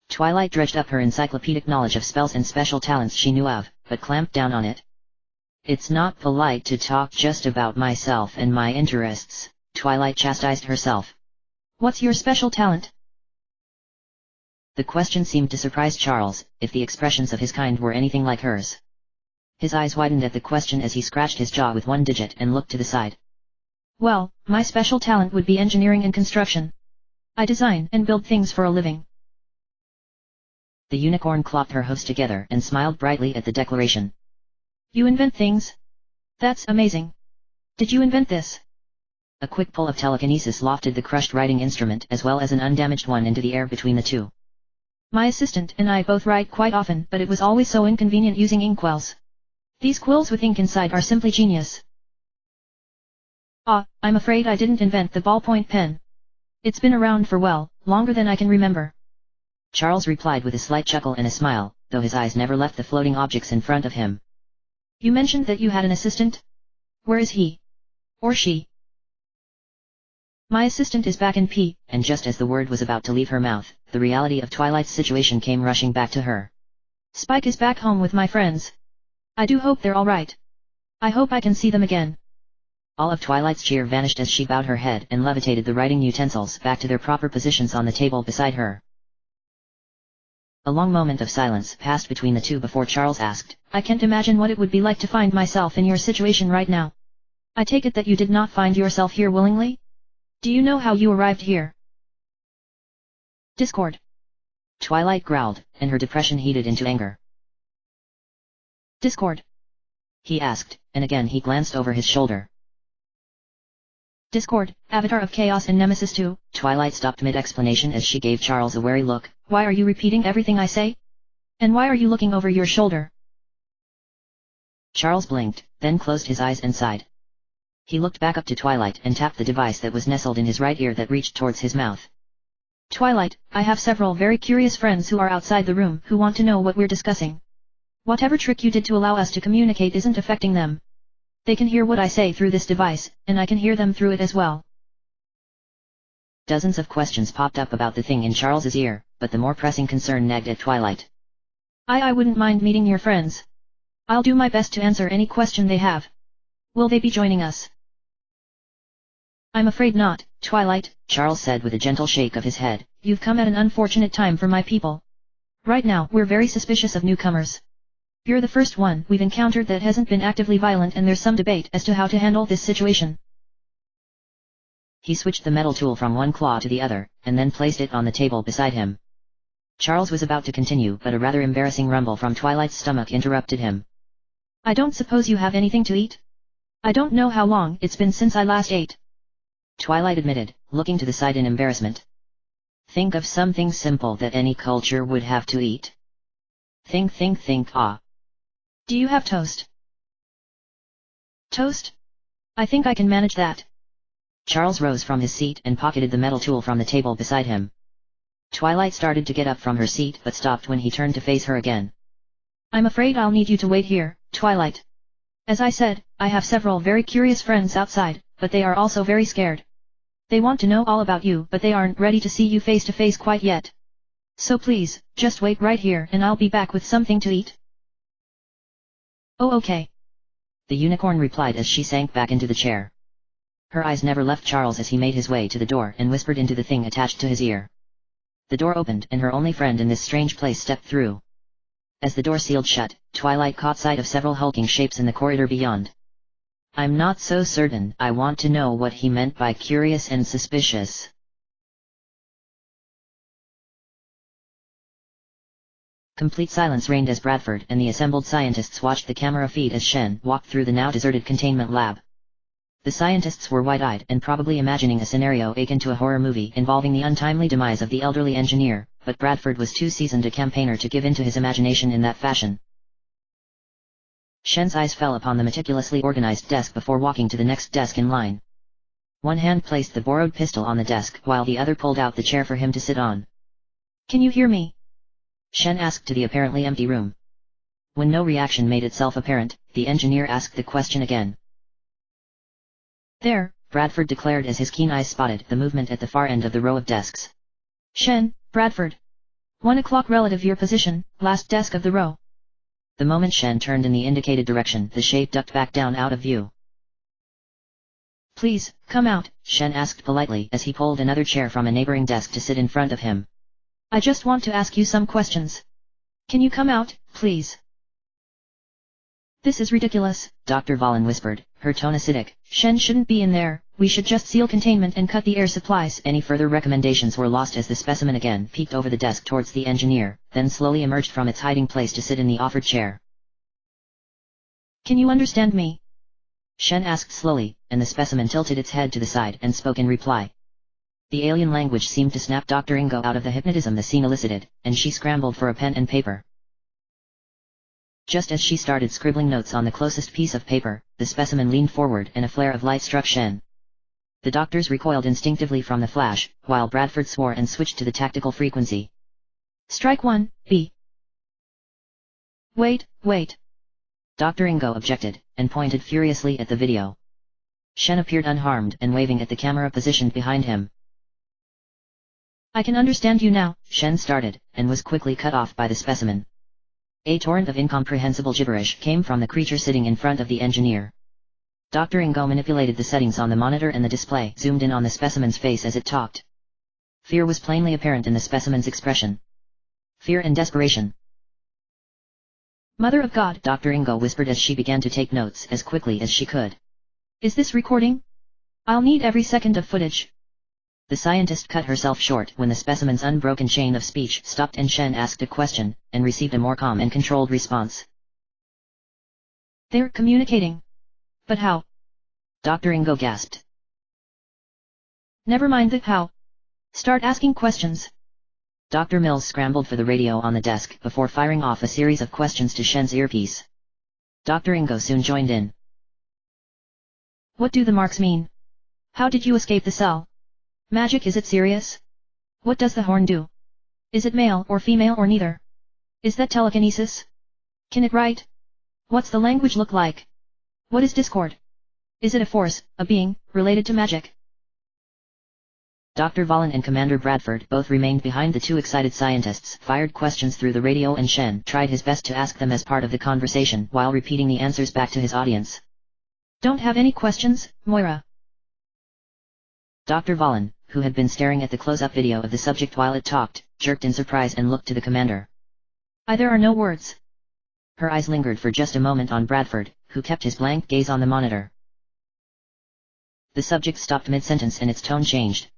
Twilight dredged up her encyclopedic knowledge of spells and special talents she knew of, but clamped down on it. It's not polite to talk just about myself and my interests, Twilight chastised herself. What's your special talent? The question seemed to surprise Charles, if the expressions of his kind were anything like hers. His eyes widened at the question as he scratched his jaw with one digit and looked to the side. Well, my special talent would be engineering and construction. I design and build things for a living. The unicorn clopped her hooves together and smiled brightly at the declaration. You invent things? That's amazing. Did you invent this? A quick pull of telekinesis lofted the crushed writing instrument as well as an undamaged one into the air between the two. My assistant and I both write quite often, but it was always so inconvenient using inkwells. These quills with ink inside are simply genius. I'm afraid I didn't invent the ballpoint pen. It's been around for longer than I can remember. Charles replied with a slight chuckle and a smile, though his eyes never left the floating objects in front of him. You mentioned that you had an assistant? Where is he? Or she? My assistant is back in P. And just as the word was about to leave her mouth, the reality of Twilight's situation came rushing back to her. Spike is back home with my friends. I do hope they're all right. I hope I can see them again. All of Twilight's cheer vanished as she bowed her head and levitated the writing utensils back to their proper positions on the table beside her. A long moment of silence passed between the two before Charles asked, I can't imagine what it would be like to find myself in your situation right now. I take it that you did not find yourself here willingly? Do you know how you arrived here? Discord. Twilight growled, and her depression heated into anger. Discord? He asked, and again he glanced over his shoulder. Discord, Avatar of Chaos and Nemesis 2. Twilight stopped mid-explanation as she gave Charles a wary look. Why are you repeating everything I say? And why are you looking over your shoulder? Charles blinked, then closed his eyes and sighed. He looked back up to Twilight and tapped the device that was nestled in his right ear that reached towards his mouth. Twilight, I have several very curious friends who are outside the room who want to know what we're discussing. Whatever trick you did to allow us to communicate isn't affecting them. They can hear what I say through this device, and I can hear them through it as well. Dozens of questions popped up about the thing in Charles's ear, but the more pressing concern nagged at Twilight. I wouldn't mind meeting your friends. I'll do my best to answer any question they have. Will they be joining us? I'm afraid not, Twilight, Charles said with a gentle shake of his head. You've come at an unfortunate time for my people. Right now we're very suspicious of newcomers. You're the first one we've encountered that hasn't been actively violent, and there's some debate as to how to handle this situation. He switched the metal tool from one claw to the other, and then placed it on the table beside him. Charles was about to continue, but a rather embarrassing rumble from Twilight's stomach interrupted him. I don't suppose you have anything to eat? I don't know how long it's been since I last ate. Twilight admitted, looking to the side in embarrassment. Think of something simple that any culture would have to eat. Think. Do you have toast? Toast? I think I can manage that. Charles rose from his seat and pocketed the metal tool from the table beside him. Twilight started to get up from her seat but stopped when he turned to face her again. I'm afraid I'll need you to wait here, Twilight. As I said, I have several very curious friends outside, but they are also very scared. They want to know all about you, but they aren't ready to see you face to face quite yet. So please, just wait right here and I'll be back with something to eat. Oh, okay. The unicorn replied as she sank back into the chair. Her eyes never left Charles as he made his way to the door and whispered into the thing attached to his ear. The door opened and her only friend in this strange place stepped through. As the door sealed shut, Twilight caught sight of several hulking shapes in the corridor beyond. "I'm not so certain. I want to know what he meant by curious and suspicious." Complete silence reigned as Bradford and the assembled scientists watched the camera feed as Shen walked through the now deserted containment lab. The scientists were wide-eyed and probably imagining a scenario akin to a horror movie involving the untimely demise of the elderly engineer, but Bradford was too seasoned a campaigner to give in to his imagination in that fashion. Shen's eyes fell upon the meticulously organized desk before walking to the next desk in line. One hand placed the borrowed pistol on the desk while the other pulled out the chair for him to sit on. "Can you hear me?" Shen asked to the apparently empty room. When no reaction made itself apparent, the engineer asked the question again. "There," Bradford declared as his keen eyes spotted the movement at the far end of the row of desks. "Shen, Bradford. 1 o'clock relative your position, last desk of the row." The moment Shen turned in the indicated direction, the shape ducked back down out of view. "Please, come out," Shen asked politely as he pulled another chair from a neighboring desk to sit in front of him. "I just want to ask you some questions. Can you come out, please?" "This is ridiculous," Dr. Valen whispered, her tone acidic. "Shen shouldn't be in there, we should just seal containment and cut the air supplies." Any further recommendations were lost as the specimen again peeked over the desk towards the engineer, then slowly emerged from its hiding place to sit in the offered chair. "Can you understand me?" Shen asked slowly, and the specimen tilted its head to the side and spoke in reply. The alien language seemed to snap Dr. Ingo out of the hypnotism the scene elicited, and she scrambled for a pen and paper. Just as she started scribbling notes on the closest piece of paper, the specimen leaned forward and a flare of light struck Shen. The doctors recoiled instinctively from the flash, while Bradford swore and switched to the tactical frequency. "Strike 1, B." Wait. Dr. Ingo objected, and pointed furiously at the video. Shen appeared unharmed and waving at the camera positioned behind him. "I can understand you now," Shen started, and was quickly cut off by the specimen. A torrent of incomprehensible gibberish came from the creature sitting in front of the engineer. Dr. Ingo manipulated the settings on the monitor and the display zoomed in on the specimen's face as it talked. Fear was plainly apparent in the specimen's expression. Fear and desperation. "Mother of God," Dr. Ingo whispered as she began to take notes as quickly as she could. "Is this recording? I'll need every second of footage." The scientist cut herself short when the specimen's unbroken chain of speech stopped and Shen asked a question, and received a more calm and controlled response. "They're communicating. But how?" Dr. Ingo gasped. "Never mind the how. Start asking questions." Dr. Mills scrambled for the radio on the desk before firing off a series of questions to Shen's earpiece. Dr. Ingo soon joined in. "What do the marks mean? How did you escape the cell? Magic, is it serious? What does the horn do? Is it male or female or neither? Is that telekinesis? Can it write? What's the language look like? What is Discord? Is it a force, a being, related to magic?" Dr. Valen and Commander Bradford both remained behind the two excited scientists, fired questions through the radio, and Shen tried his best to ask them as part of the conversation while repeating the answers back to his audience. "Don't have any questions, Moira." Dr. Valen, who had been staring at the close-up video of the subject while it talked, jerked in surprise and looked to the commander. There are no words." Her eyes lingered for just a moment on Bradford, who kept his blank gaze on the monitor. The subject stopped mid-sentence and its tone changed.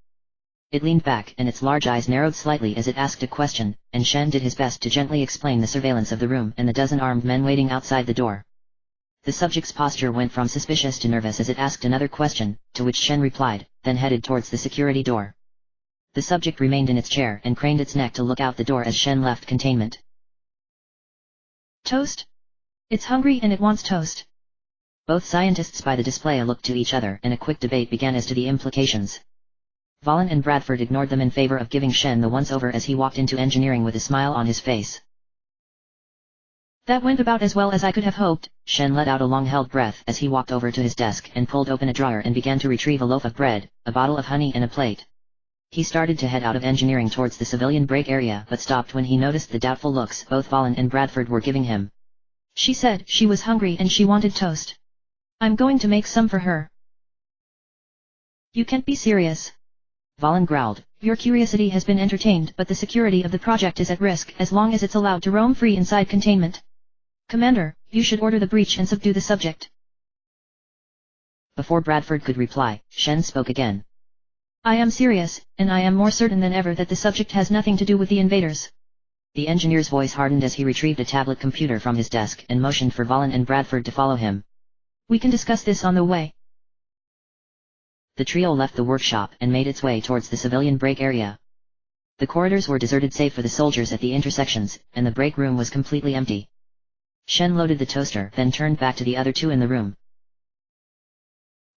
It leaned back and its large eyes narrowed slightly as it asked a question, and Shen did his best to gently explain the surveillance of the room and the dozen armed men waiting outside the door. The subject's posture went from suspicious to nervous as it asked another question, to which Shen replied, then headed towards the security door. The subject remained in its chair and craned its neck to look out the door as Shen left containment. "Toast? It's hungry and it wants toast." Both scientists by the display looked to each other and a quick debate began as to the implications. Valen and Bradford ignored them in favor of giving Shen the once-over as he walked into engineering with a smile on his face. "That went about as well as I could have hoped." Shen let out a long-held breath as he walked over to his desk and pulled open a drawer and began to retrieve a loaf of bread, a bottle of honey and a plate. He started to head out of engineering towards the civilian break area but stopped when he noticed the doubtful looks both Valen and Bradford were giving him. "She said she was hungry and she wanted toast. I'm going to make some for her." "You can't be serious." Valen growled, your curiosity has been entertained, but the security of the project is at risk as long as it's allowed to roam free inside containment. Commander, you should order the breach and subdue the subject. Before Bradford could reply, Shen spoke again. I am serious, and I am more certain than ever that the subject has nothing to do with the invaders. The engineer's voice hardened as he retrieved a tablet computer from his desk and motioned for Valen and Bradford to follow him. We can discuss this on the way. The trio left the workshop and made its way towards the civilian break area. The corridors were deserted save for the soldiers at the intersections, and the break room was completely empty. Shen loaded the toaster, then turned back to the other two in the room.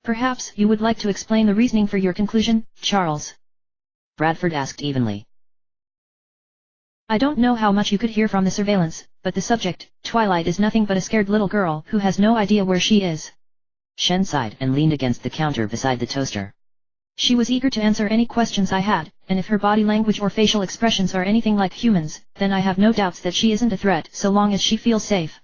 Perhaps you would like to explain the reasoning for your conclusion, Charles? Bradford asked evenly. I don't know how much you could hear from the surveillance, but the subject, Twilight, is nothing but a scared little girl who has no idea where she is. Shen sighed and leaned against the counter beside the toaster. She was eager to answer any questions I had, and if her body language or facial expressions are anything like humans, then I have no doubts that she isn't a threat so long as she feels safe.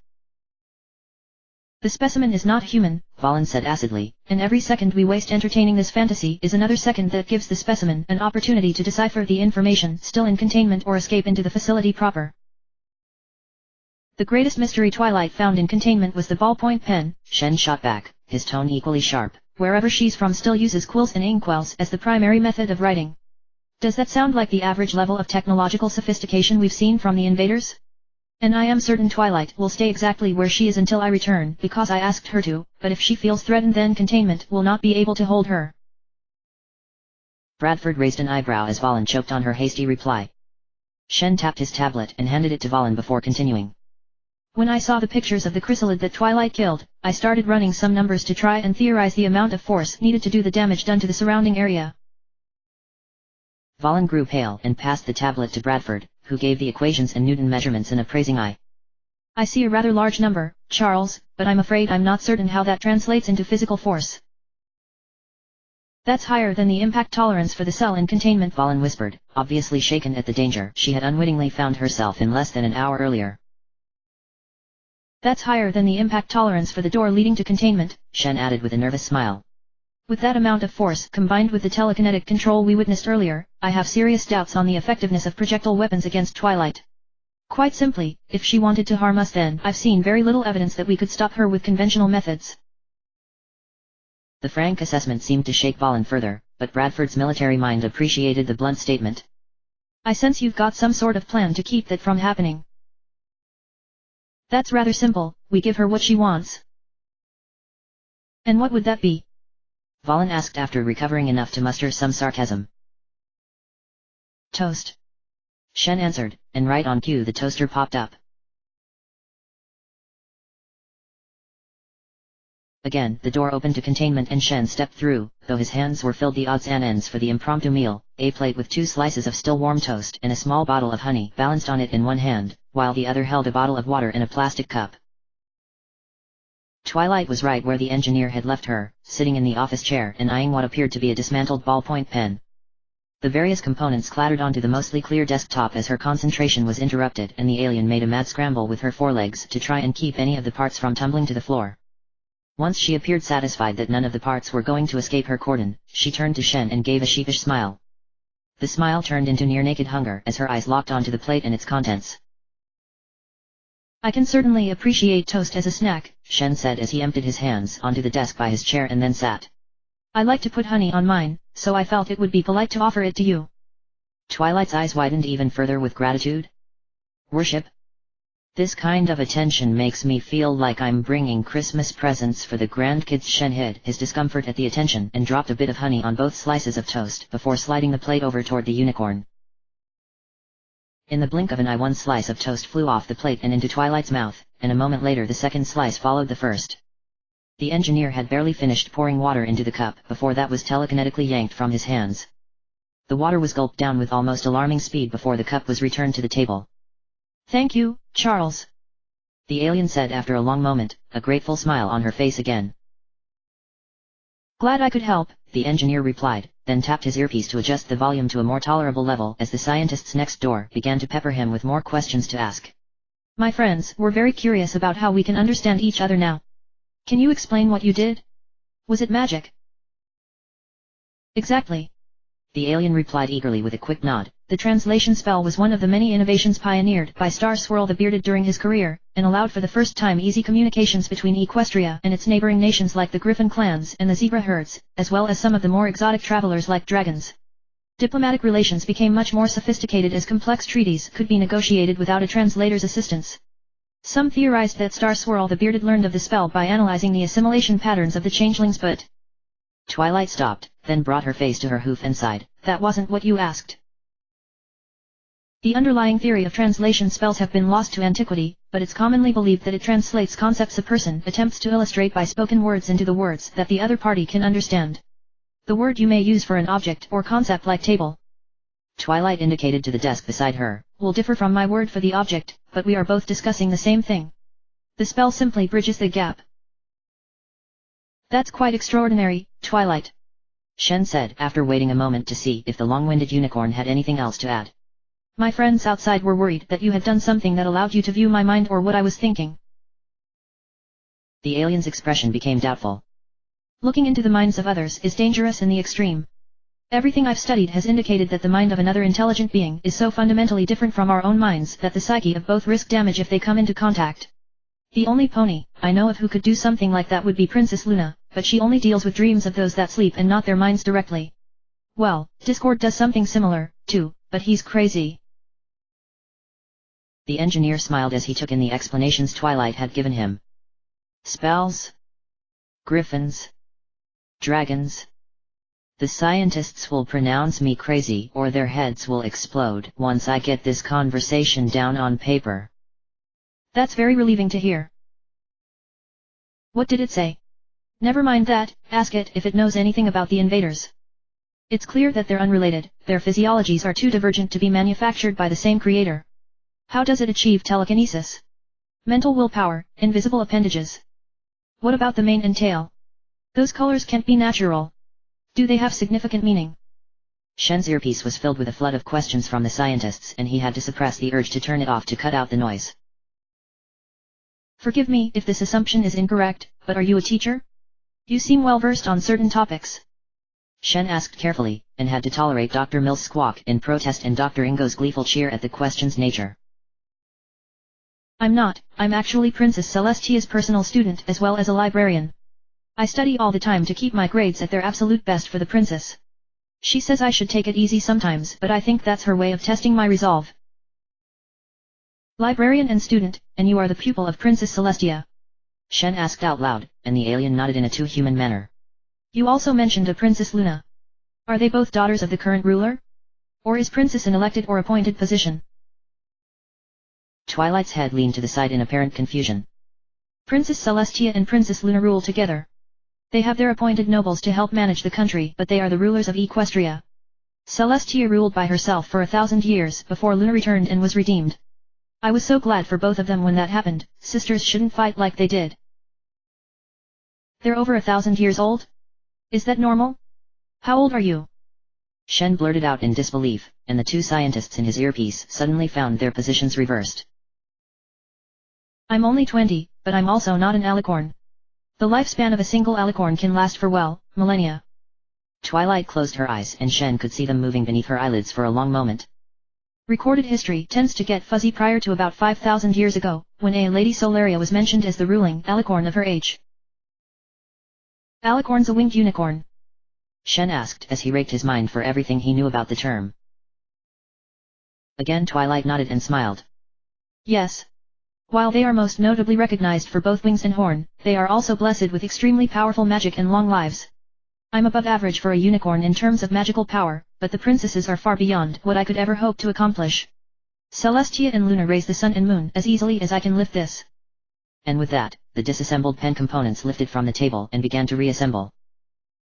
The specimen is not human, Valen said acidly, and every second we waste entertaining this fantasy is another second that gives the specimen an opportunity to decipher the information still in containment or escape into the facility proper. The greatest mystery Twilight found in containment was the ballpoint pen, Shen shot back, his tone equally sharp. Wherever she's from still uses quills and inkwells as the primary method of writing. Does that sound like the average level of technological sophistication we've seen from the invaders? And I am certain Twilight will stay exactly where she is until I return because I asked her to, but if she feels threatened then containment will not be able to hold her. Bradford raised an eyebrow as Valen choked on her hasty reply. Shen tapped his tablet and handed it to Valen before continuing. When I saw the pictures of the chrysalid that Twilight killed, I started running some numbers to try and theorize the amount of force needed to do the damage done to the surrounding area. Valen grew pale and passed the tablet to Bradford, who gave the equations and Newton measurements an appraising eye. I see a rather large number, Charles, but I'm afraid I'm not certain how that translates into physical force. That's higher than the impact tolerance for the cell in containment, Valen whispered, obviously shaken at the danger she had unwittingly found herself in less than an hour earlier. That's higher than the impact tolerance for the door leading to containment, Shen added with a nervous smile. With that amount of force combined with the telekinetic control we witnessed earlier, I have serious doubts on the effectiveness of projectile weapons against Twilight. Quite simply, if she wanted to harm us then I've seen very little evidence that we could stop her with conventional methods. The frank assessment seemed to shake Valen further, but Bradford's military mind appreciated the blunt statement. I sense you've got some sort of plan to keep that from happening. That's rather simple, we give her what she wants. And what would that be? Valen asked after recovering enough to muster some sarcasm. Toast. Shen answered, and right on cue the toaster popped up. Again, the door opened to containment and Shen stepped through, though his hands were filled the odds and ends for the impromptu meal, a plate with 2 slices of still warm toast and a small bottle of honey balanced on it in one hand, while the other held a bottle of water in a plastic cup. Twilight was right where the engineer had left her, sitting in the office chair and eyeing what appeared to be a dismantled ballpoint pen. The various components clattered onto the mostly clear desktop as her concentration was interrupted and the alien made a mad scramble with her forelegs to try and keep any of the parts from tumbling to the floor. Once she appeared satisfied that none of the parts were going to escape her cordon, she turned to Shen and gave a sheepish smile. The smile turned into near-naked hunger as her eyes locked onto the plate and its contents. I can certainly appreciate toast as a snack, Shen said as he emptied his hands onto the desk by his chair and then sat. I like to put honey on mine, so I felt it would be polite to offer it to you. Twilight's eyes widened even further with gratitude. Worship? This kind of attention makes me feel like I'm bringing Christmas presents for the grandkids. Shen hid his discomfort at the attention and dropped a bit of honey on both slices of toast before sliding the plate over toward the unicorn. In the blink of an eye, one slice of toast flew off the plate and into Twilight's mouth, and a moment later the second slice followed the first. The engineer had barely finished pouring water into the cup before that was telekinetically yanked from his hands. The water was gulped down with almost alarming speed before the cup was returned to the table. Thank you, Charles. The alien said after a long moment, a grateful smile on her face again. Glad I could help, the engineer replied, then tapped his earpiece to adjust the volume to a more tolerable level as the scientists next door began to pepper him with more questions to ask. My friends, we're very curious about how we can understand each other now. Can you explain what you did? Was it magic? Exactly. The alien replied eagerly with a quick nod. The translation spell was one of the many innovations pioneered by Star Swirl the Bearded during his career, and allowed for the first time easy communications between Equestria and its neighboring nations like the Griffin clans and the Zebra herds, as well as some of the more exotic travelers like dragons. Diplomatic relations became much more sophisticated as complex treaties could be negotiated without a translator's assistance. Some theorized that Star Swirl the Bearded learned of the spell by analyzing the assimilation patterns of the changelings, but Twilight stopped, then brought her face to her hoof and sighed. That wasn't what you asked. The underlying theory of translation spells have been lost to antiquity, but it's commonly believed that it translates concepts a person attempts to illustrate by spoken words into the words that the other party can understand. The word you may use for an object or concept like table, Twilight indicated to the desk beside her, will differ from my word for the object, but we are both discussing the same thing. The spell simply bridges the gap. That's quite extraordinary, Twilight, Shen said after waiting a moment to see if the long-winded unicorn had anything else to add. My friends outside were worried that you had done something that allowed you to view my mind or what I was thinking. The alien's expression became doubtful. Looking into the minds of others is dangerous in the extreme. Everything I've studied has indicated that the mind of another intelligent being is so fundamentally different from our own minds that the psyche of both risk damage if they come into contact. The only pony I know of who could do something like that would be Princess Luna, but she only deals with dreams of those that sleep and not their minds directly. Well, Discord does something similar, too, but he's crazy. The engineer smiled as he took in the explanations Twilight had given him. Spells? Griffins? Dragons? The scientists will pronounce me crazy or their heads will explode once I get this conversation down on paper. That's very relieving to hear. What did it say? Never mind that, ask it if it knows anything about the invaders. It's clear that they're unrelated, their physiologies are too divergent to be manufactured by the same creator. How does it achieve telekinesis? Mental willpower, invisible appendages. What about the mane and tail? Those colors can't be natural. Do they have significant meaning? Shen's earpiece was filled with a flood of questions from the scientists and he had to suppress the urge to turn it off to cut out the noise. Forgive me if this assumption is incorrect, but are you a teacher? You seem well versed on certain topics. Shen asked carefully, and had to tolerate Dr. Mill's squawk in protest and Dr. Ingo's gleeful cheer at the question's nature. I'm not, I'm actually Princess Celestia's personal student as well as a librarian. I study all the time to keep my grades at their absolute best for the princess. She says I should take it easy sometimes, but I think that's her way of testing my resolve. Librarian and student, and you are the pupil of Princess Celestia? Shen asked out loud, and the alien nodded in a too human manner. You also mentioned a Princess Luna. Are they both daughters of the current ruler? Or is Princess an elected or appointed position? Twilight's head leaned to the side in apparent confusion. Princess Celestia and Princess Luna rule together. They have their appointed nobles to help manage the country, but they are the rulers of Equestria. Celestia ruled by herself for 1,000 years before Luna returned and was redeemed. I was so glad for both of them when that happened. Sisters shouldn't fight like they did. They're over 1,000 years old? Is that normal? How old are you? Shen blurted out in disbelief, and the two scientists in his earpiece suddenly found their positions reversed. I'm only 20, but I'm also not an alicorn. The lifespan of a single alicorn can last for millennia. Twilight closed her eyes and Shen could see them moving beneath her eyelids for a long moment. Recorded history tends to get fuzzy prior to about 5,000 years ago, when a Lady Solaria was mentioned as the ruling alicorn of her age. Alicorn's a winged unicorn? Shen asked as he raked his mind for everything he knew about the term. Again Twilight nodded and smiled. Yes. While they are most notably recognized for both wings and horn, they are also blessed with extremely powerful magic and long lives. I'm above average for a unicorn in terms of magical power, but the princesses are far beyond what I could ever hope to accomplish. Celestia and Luna raise the sun and moon as easily as I can lift this. And with that, the disassembled pen components lifted from the table and began to reassemble.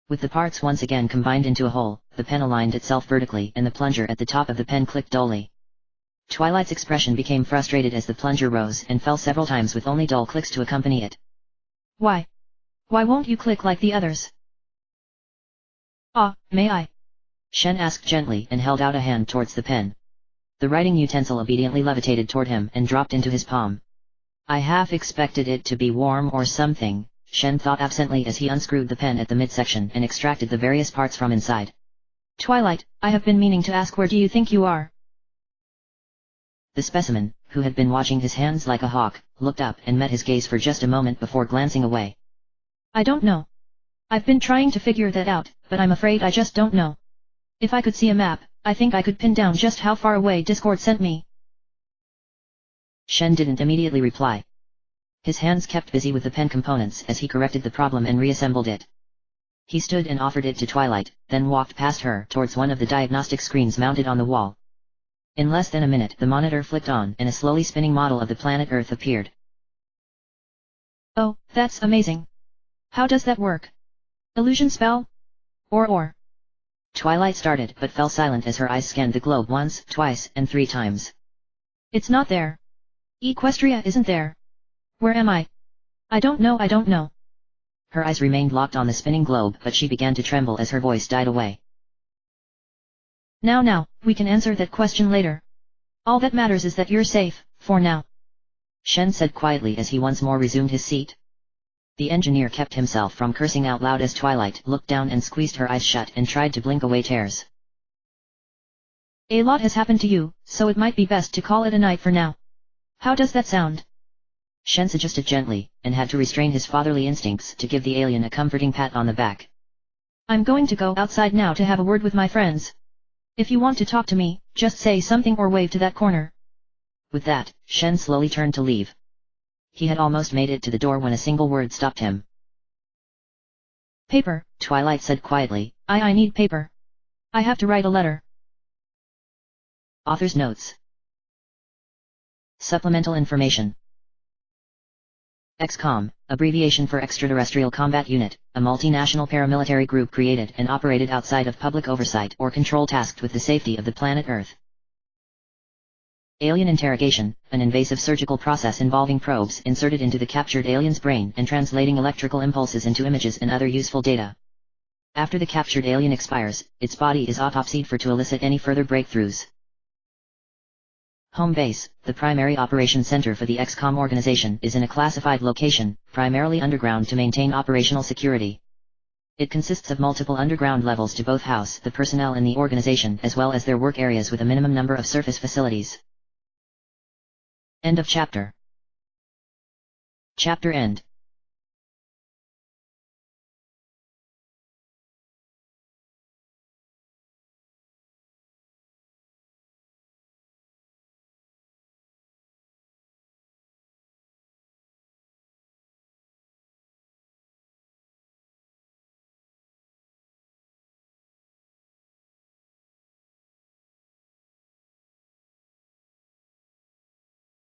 With the parts once again combined into a whole, the pen aligned itself vertically and the plunger at the top of the pen clicked dully. Twilight's expression became frustrated as the plunger rose and fell several times with only dull clicks to accompany it. Why? Why won't you click like the others? May I? Shen asked gently and held out a hand towards the pen. The writing utensil obediently levitated toward him and dropped into his palm. I half expected it to be warm or something, Shen thought absently as he unscrewed the pen at the midsection and extracted the various parts from inside. Twilight, I have been meaning to ask, where do you think you are? The specimen, who had been watching his hands like a hawk, looked up and met his gaze for just a moment before glancing away. I don't know. I've been trying to figure that out, but I'm afraid I just don't know. If I could see a map, I think I could pin down just how far away Discord sent me. Shen didn't immediately reply. His hands kept busy with the pen components as he corrected the problem and reassembled it. He stood and offered it to Twilight, then walked past her towards one of the diagnostic screens mounted on the wall. In less than a minute the monitor flicked on and a slowly spinning model of the planet Earth appeared. Oh, that's amazing. How does that work? Illusion spell? Or. Twilight started but fell silent as her eyes scanned the globe once, twice, and 3 times. It's not there. Equestria isn't there. Where am I? I don't know. Her eyes remained locked on the spinning globe, but she began to tremble as her voice died away. Now, we can answer that question later. All that matters is that you're safe, for now. Shen said quietly as he once more resumed his seat. The engineer kept himself from cursing out loud as Twilight looked down and squeezed her eyes shut and tried to blink away tears. A lot has happened to you, so it might be best to call it a night for now. How does that sound? Shen suggested gently, and had to restrain his fatherly instincts to give the alien a comforting pat on the back. I'm going to go outside now to have a word with my friends. If you want to talk to me, just say something or wave to that corner. With that, Shen slowly turned to leave. He had almost made it to the door when a single word stopped him. Paper, Twilight said quietly. I need paper. I have to write a letter. Author's notes. Supplemental information. XCOM, abbreviation for Extraterrestrial Combat Unit, a multinational paramilitary group created and operated outside of public oversight or control tasked with the safety of the planet Earth. Alien interrogation, an invasive surgical process involving probes inserted into the captured alien's brain and translating electrical impulses into images and other useful data. After the captured alien expires, its body is autopsied to elicit any further breakthroughs. Home base, the primary operation center for the XCOM organization, is in a classified location, primarily underground to maintain operational security. It consists of multiple underground levels to both house the personnel in the organization as well as their work areas with a minimum number of surface facilities. End of chapter. Chapter end.